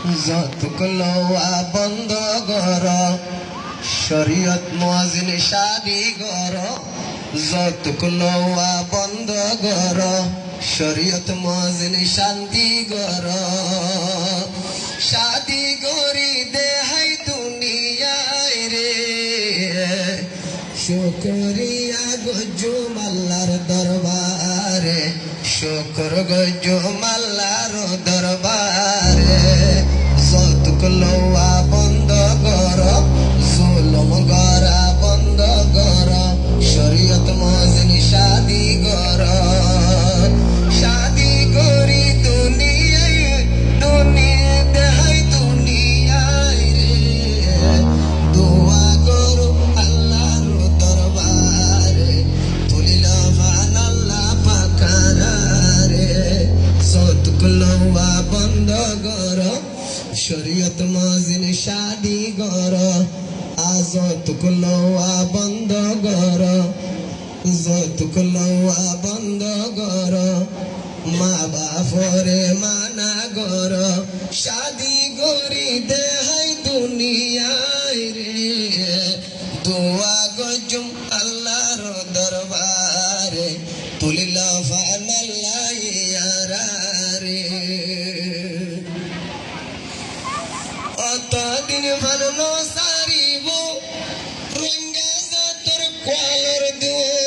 যৌতুক লওয়া বন্ধ কর, শরীয়ত মুয়াজ্জিন শাদি কর। যৌতুক লওয়া বন্ধ কর, শরীয়ত মুয়াজ্জিন শান্তি কর। শাদি করি দেহাই দুনিয়ায় রে, শুকরিয়া গজুম আল্লাহর দরবারে, শুকর গজুম আল্লাহর দরবারে। যৌতুক লওয়া বন্ধ কর, জুলুম করা বন্ধ কর, শরীয়ত মুয়াজ্জিন শাদি কর। শাদি করি দুনিয়ায়, দেহাই দুনিয়ায় রে, দোয়া করো আল্লাহর দরবারে, তুলিল ফান আল্লাহ পাকারে। যৌতুক লওয়া বন্ধ কর, শরীয়ত মুয়াজ্জিন শাদি কর। যৌতুক লওয়া বন্ধ কর, যৌতুক লওয়া বন্ধ কর, মা বাপরে মানা কর। শাদি করি দেহাই দুনিয়ায় রে, দোয়া গজুম আল্লাহর দরবারে, তুলিল ফান আল্লাহ ইয়ারারে। অতদিন ভালো সারিব রঙ্গা তোর কোয়ালর দুয়ারে।